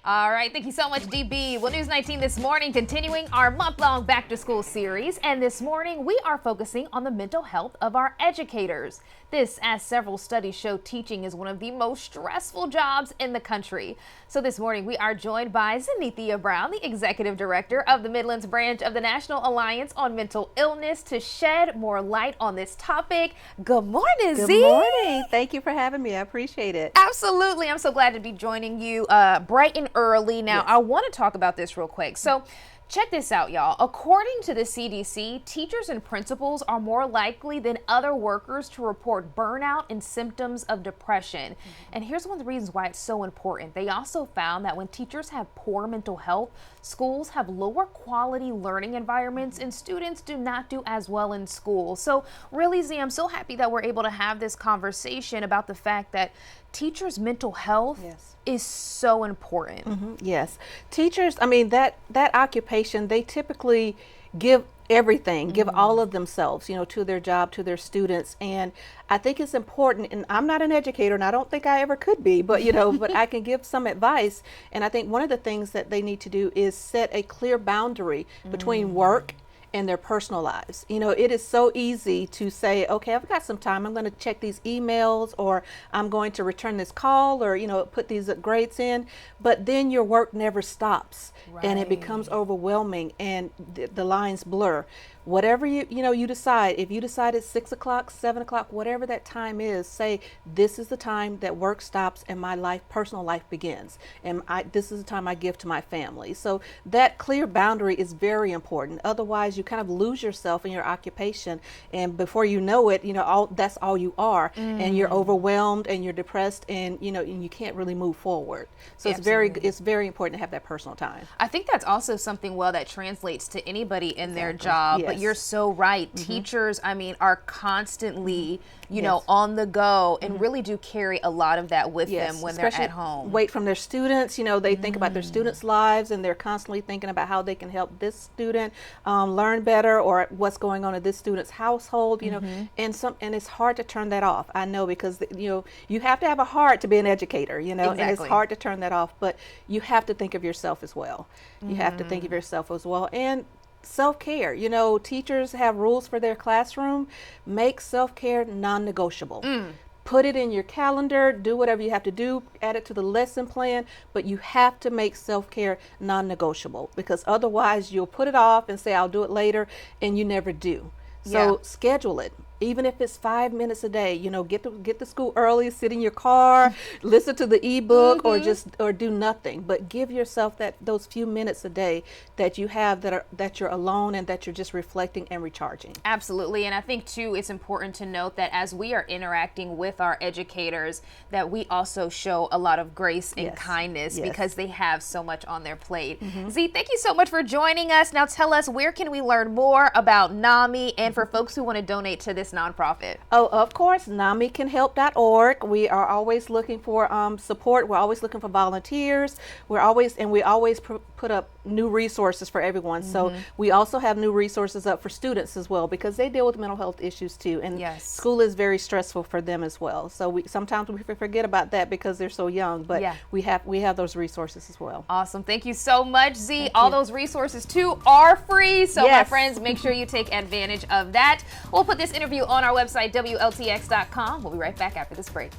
All right, thank you so much, DB. Well, News 19 this morning, continuing our month-long back-to-school series. And this morning, we are focusing on the mental health of our educators. This, as several studies show, teaching is one of the most stressful jobs in the country. So this morning, we are joined by Zenethia Brown, the Executive Director of the Midlands branch of the National Alliance on Mental Illness, to shed more light on this topic. Good morning, Z. Good morning. Thank you for having me. I appreciate it. Absolutely. I'm so glad to be joining you bright and early. Now, Yes. I want to talk about this real quick. So check this out, y'all. According to the CDC, teachers and principals are more likely than other workers to report burnout and symptoms of depression. And here's one of the reasons why it's so important. They also found that when teachers have poor mental health, schools have lower quality learning environments and students do not do as well in school. So really, Z, I'm so happy that we're able to have this conversation about the fact that teachers' mental health is so important. Yes. Teachers, I mean, that occupation, they typically give everything, give all of themselves, to their job, to their students. And I think it's important, and I'm not an educator and I don't think I ever could be, but but I can give some advice. And I think one of the things that they need to do is set a clear boundary between work and their personal lives. It is so easy to say, okay, I've got some time, I'm going to check these emails, or I'm going to return this call, or put these grades in, but then your work never stops. And it becomes overwhelming and the lines blur. Whatever you decide, if you decide it's 6 o'clock, 7 o'clock, whatever that time is, say this is the time that work stops and my personal life begins, and this is the time I give to my family. So that clear boundary is very important. Otherwise, you kind of lose yourself in your occupation, and before you know it, that's all you are, and you're overwhelmed and you're depressed, and and you can't really move forward. So it's very important to have that personal time. I think that's also something that translates to anybody in their job. Yes. But you're so right. Teachers, are constantly, on the go, and really do carry a lot of that with them when they're at home. Weight from their students, they think about their students' lives, and they're constantly thinking about how they can help this student learn better, or what's going on in this student's household, and it's hard to turn that off. I know, because you have to have a heart to be an educator, and it's hard to turn that off, but you have to think of yourself as well. You have to think of yourself as well. And self-care, teachers have rules for their classroom. Make self-care non-negotiable. Put it in your calendar, do whatever you have to do, add it to the lesson plan, but you have to make self-care non-negotiable, because otherwise you'll put it off and say, I'll do it later, and you never do. So schedule it. Even if it's 5 minutes a day, get to school early, sit in your car, listen to the ebook, or do nothing. But give yourself those few minutes a day that you have that you're alone and that you're just reflecting and recharging. Absolutely. And I think too, it's important to note that as we are interacting with our educators, that we also show a lot of grace and kindness, because they have so much on their plate. Z, thank you so much for joining us. Now tell us, where can we learn more about NAMI, and for folks who want to donate to this nonprofit? Oh, of course, NAMIcanhelp.org. We are always looking for support. We're always looking for volunteers. We always put up new resources for everyone. So we also have new resources up for students as well, because they deal with mental health issues too, and school is very stressful for them as well. So sometimes we forget about that because they're so young, but we have those resources as well. Awesome. Thank you so much, Z. All those resources too are free, so my friends, make sure you take advantage of that. We'll put this interview on our website, WLTX.com. We'll be right back after this break.